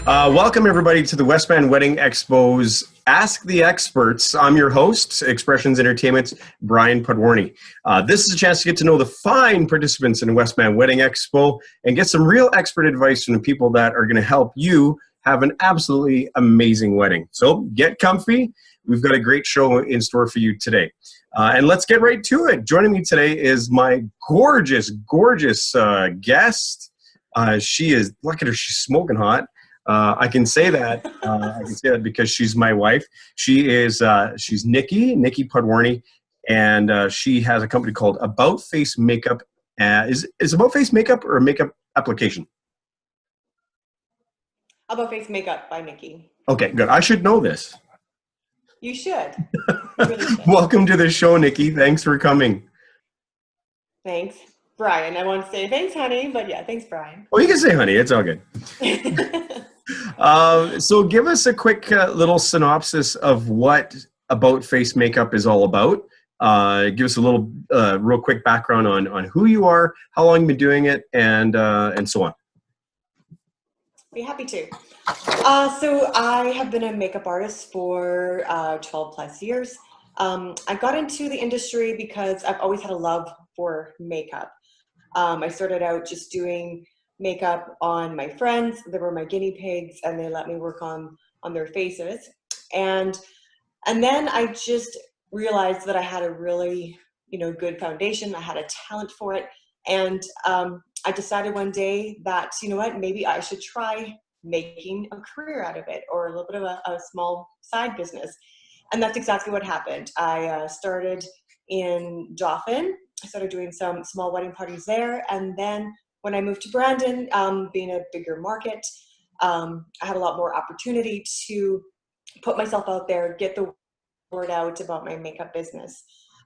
Welcome everybody to the Westman Wedding Expo's Ask the Experts. I'm your host, Expressions Entertainment's Brian Podworny. This is a chance to get to know the fine participants in Westman Wedding Expo and get some real expert advice from the people that are going to help you have an absolutely amazing wedding. So get comfy. We've got a great show in store for you today. And let's get right to it. Joining me today is my gorgeous guest. She is, look at her, she's smoking hot. I can say that. I can say that because she's my wife. She's Nicki Podworny, and she has a company called About Face Makeup. Is About Face Makeup or a makeup application? About Face Makeup by Nicki. Okay, good. I should know this. You should. You really should. Welcome to the show, Nicki. Thanks for coming. Thanks, Brian. I want to say thanks, honey, but yeah, thanks, Brian. Oh, you can say honey. It's all good. So give us a quick little synopsis of what About Face Makeup is all about. Give us a little real quick background on who you are, how long you've been doing it, and so on. Be happy to. So I have been a makeup artist for 12 plus years. I got into the industry because I've always had a love for makeup. I started out just doing makeup on my friends. They were my guinea pigs, and they let me work on their faces. And then I just realized that I had a really, good foundation. I had a talent for it. And I decided one day that, maybe I should try making a career out of it, or a little bit of a small side business. And that's exactly what happened. I started in Dauphin. I started doing some small wedding parties there. And then when I moved to Brandon, being a bigger market, I had a lot more opportunity to put myself out there, get the word out about my makeup business.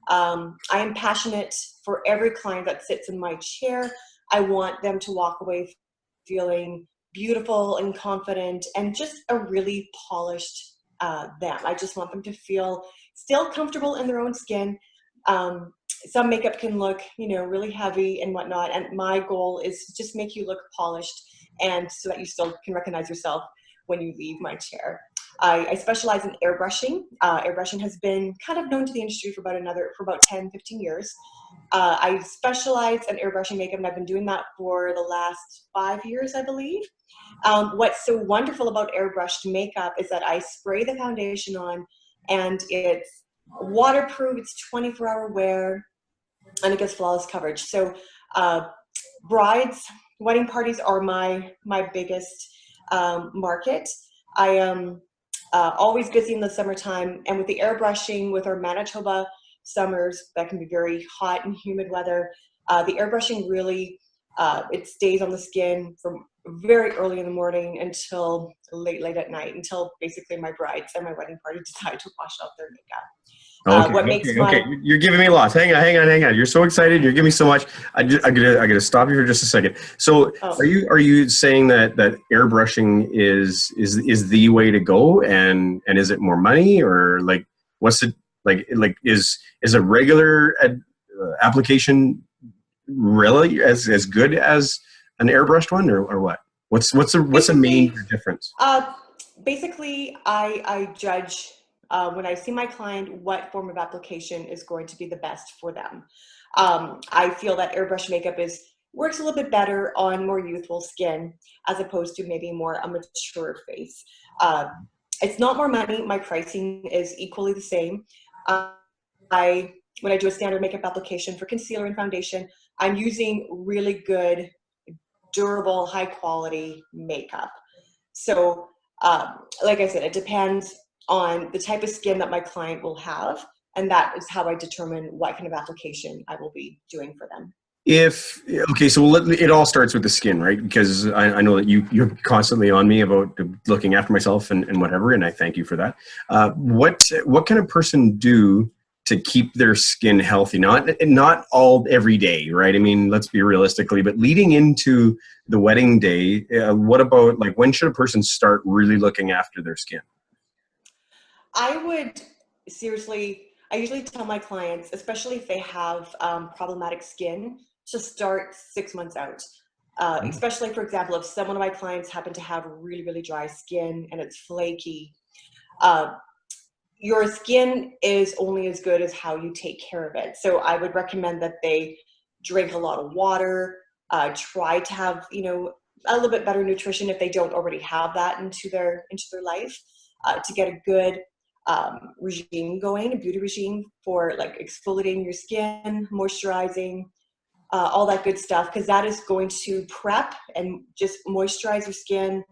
I am passionate for every client that sits in my chair. I want them to walk away feeling beautiful and confident and just a really polished them. I just want them to feel still comfortable in their own skin. Some makeup can look, really heavy and whatnot. And my goal is to just make you look polished, and so that you still can recognize yourself when you leave my chair. I specialize in airbrushing. Airbrushing has been kind of known to the industry for about 10, 15 years. I specialize in airbrushing makeup, and I've been doing that for the last 5 years, I believe. What's so wonderful about airbrushed makeup is that I spray the foundation on, and it's waterproof, it's 24-hour wear, and it gives flawless coverage. So brides, wedding parties are my biggest market. I am always busy in the summertime, and with the airbrushing, with our Manitoba summers that can be very hot and humid weather, the airbrushing really, it stays on the skin from very early in the morning until late at night, until basically my brides and my wedding party decide to wash out their makeup. Okay. You're giving me lots. Hang on. You're so excited. You're giving me so much. I gotta stop you for just a second. So, are you saying that airbrushing is the way to go, and is it more money, or like what's it like is a regular application really as good as an airbrushed one, or what? What's the main difference? Basically, I judge. When I see my client, what form of application is going to be the best for them. I feel that airbrush makeup works a little bit better on more youthful skin, as opposed to maybe more a mature face. It's not more money. My pricing is equally the same. When I do a standard makeup application for concealer and foundation, I'm using really good, durable, high quality makeup. So, like I said, it depends on the type of skin that my client will have, and that is how I determine what kind of application I will be doing for them. So it all starts with the skin, right? Because I know that you're constantly on me about looking after myself and whatever, and I thank you for that. What can a person do to keep their skin healthy? Not all every day, right? I mean, let's be realistically, but leading into the wedding day, what about when should a person start really looking after their skin? I usually tell my clients, especially if they have problematic skin, to start 6 months out. Especially, for example, if some of my clients happen to have really, really dry skin and it's flaky, your skin is only as good as how you take care of it. So I would recommend that they drink a lot of water, try to have, a little bit better nutrition if they don't already have that into their life, to get a good regime going, a beauty regime for like exfoliating your skin, moisturizing, all that good stuff, because that is going to prep and just moisturize your skin,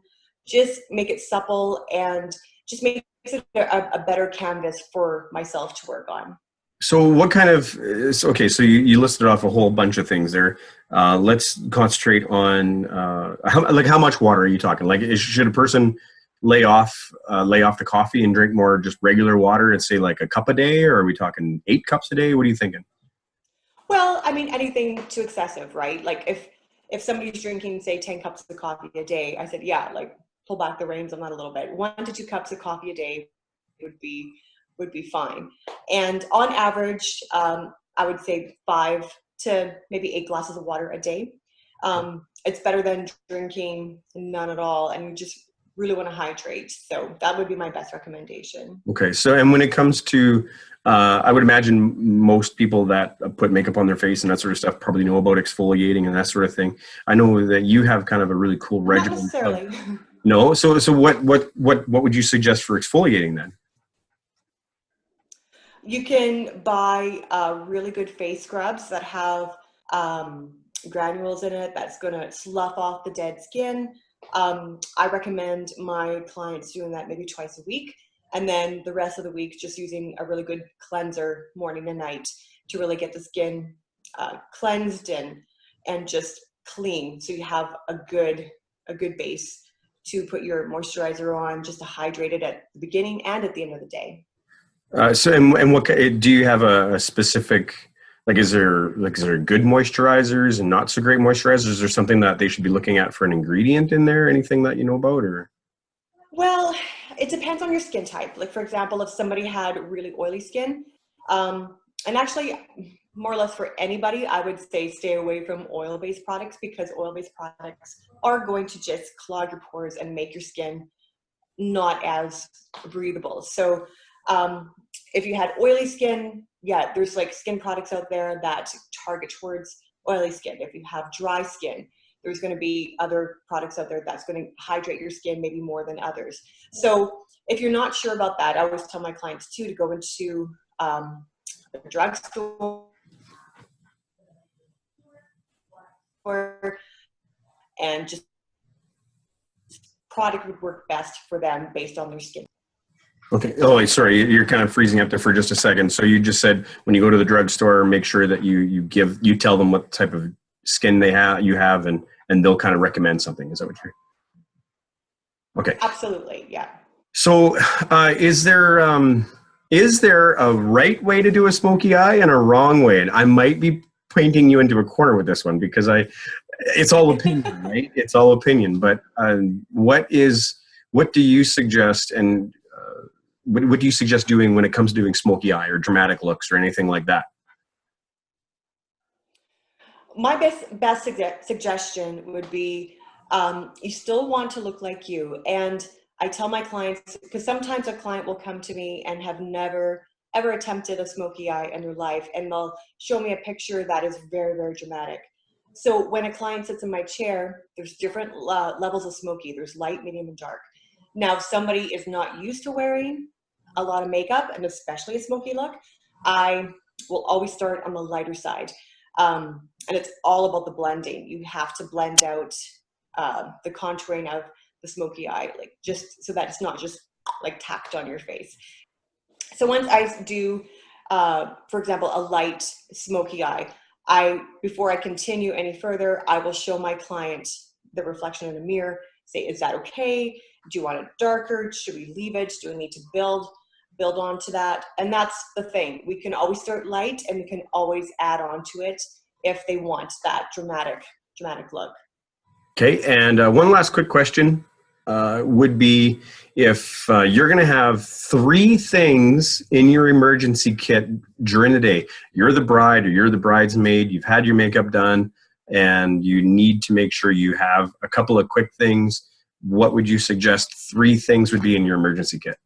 just make it supple, and just makes it a better canvas for myself to work on. So what kind of, okay, so you listed off a whole bunch of things there. Let's concentrate on how much water are you talking? Like, should a person lay off the coffee and drink more just regular water and say like a cup a day, or are we talking 8 cups a day? What are you thinking? Well, I mean, anything too excessive, right? Like if somebody's drinking, say, 10 cups of coffee a day, I said, yeah, like pull back the reins on that a little bit. 1 to 2 cups of coffee a day would be fine. And on average, I would say 5 to maybe 8 glasses of water a day. It's better than drinking none at all, and you just really want to hydrate. So that would be my best recommendation. Okay. So, and when it comes to, I would imagine most people that put makeup on their face and that sort of stuff probably know about exfoliating and that sort of thing. I know that you have kind of a really cool regimen. Not necessarily. No. So what would you suggest for exfoliating then? You can buy really good face scrubs that have granules in it that's going to slough off the dead skin. I recommend my clients doing that maybe twice a week, and then the rest of the week just using a really good cleanser morning and night to really get the skin cleansed and just clean, so you have a good base to put your moisturizer on, just to hydrate it at the beginning and at the end of the day. So, and what do you have a specific, like, is there good moisturizers and not so great moisturizers? Is there something that they should be looking at for an ingredient in there? Anything that you know about, or? Well, it depends on your skin type. Like, for example, if somebody had really oily skin, and actually more or less for anybody, I would say stay away from oil-based products, because oil-based products are going to just clog your pores and make your skin not as breathable. So if you had oily skin, yeah, there's like skin products out there that target towards oily skin. If you have dry skin, there's going to be other products out there that's going to hydrate your skin maybe more than others. So if you're not sure about that, I always tell my clients too to go into a drugstore and just product would work best for them based on their skin. Okay. Oh, sorry. You're kind of freezing up there for just a second. So you just said when you go to the drugstore, make sure that you tell them what type of skin you have, and they'll kind of recommend something. Is that what you're? Okay. Absolutely. Yeah. So, is there a right way to do a smoky eye and a wrong way? And I might be painting you into a corner with this one, because it's all opinion, right? It's all opinion. But what do you suggest, and what do you suggest doing when it comes to doing smoky eye or dramatic looks or anything like that? My best suggestion would be, you still want to look like you. And I tell my clients, because sometimes a client will come to me and have never ever attempted a smoky eye in their life, and they'll show me a picture that is very, very dramatic. So when a client sits in my chair, there's different levels of smoky. There's light, medium, and dark. Now, if somebody is not used to wearing a lot of makeup, and especially a smoky look, I will always start on the lighter side. And it's all about the blending. You have to blend out the contouring of the smoky eye, like just so that it's not just like tacked on your face. So once I do, for example, a light smoky eye, before I continue any further, I will show my client the reflection in the mirror, say, is that okay? Do you want it darker? Should we leave it? Do we need to build onto that? And that's the thing. We can always start light, and we can always add on to it if they want that dramatic look. Okay, and one last quick question would be, if you're going to have 3 things in your emergency kit during the day, you're the bride or you're the bridesmaid, you've had your makeup done, and you need to make sure you have a couple of quick things, what would you suggest 3 things would be in your emergency kit?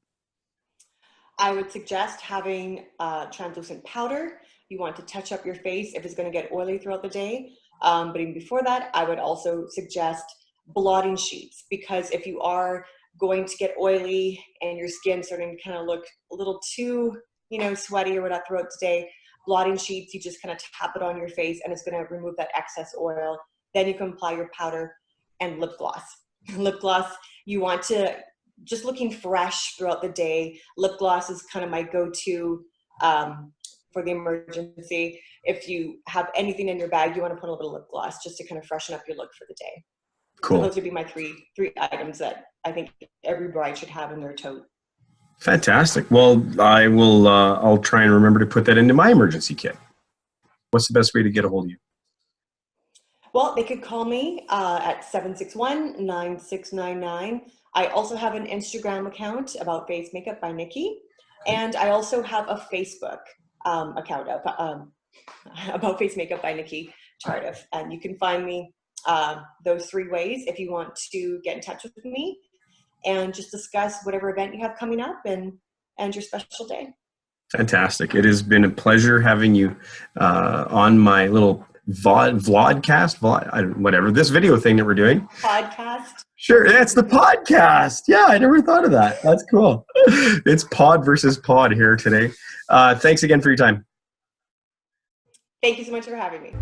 I would suggest having translucent powder. You want to touch up your face if it's going to get oily throughout the day. But even before that, I would also suggest blotting sheets, because if you are going to get oily and your skin starting to kind of look a little too, sweaty or whatnot throughout the day, blotting sheets, you just kind of tap it on your face and it's going to remove that excess oil. Then you can apply your powder and lip gloss. Lip gloss, you want to just looking fresh throughout the day. Lip gloss is kind of my go-to for the emergency. If you have anything in your bag, you want to put a little lip gloss just to kind of freshen up your look for the day. Cool. So those would be my three items that I think every bride should have in their tote. Fantastic. Well, I'll try and remember to put that into my emergency kit. What's the best way to get a hold of you? Well, they could call me at 761-9699. I also have an Instagram account, About Face Makeup by Nicki. And I also have a Facebook account, About Face Makeup by Nicki Tardif. And you can find me those 3 ways if you want to get in touch with me and just discuss whatever event you have coming up and your special day. Fantastic. It has been a pleasure having you on my little whatever, this video thing that we're doing. Podcast. Sure, it's the podcast. Yeah, I never thought of that. That's cool. It's pod versus pod here today. Thanks again for your time. Thank you so much for having me.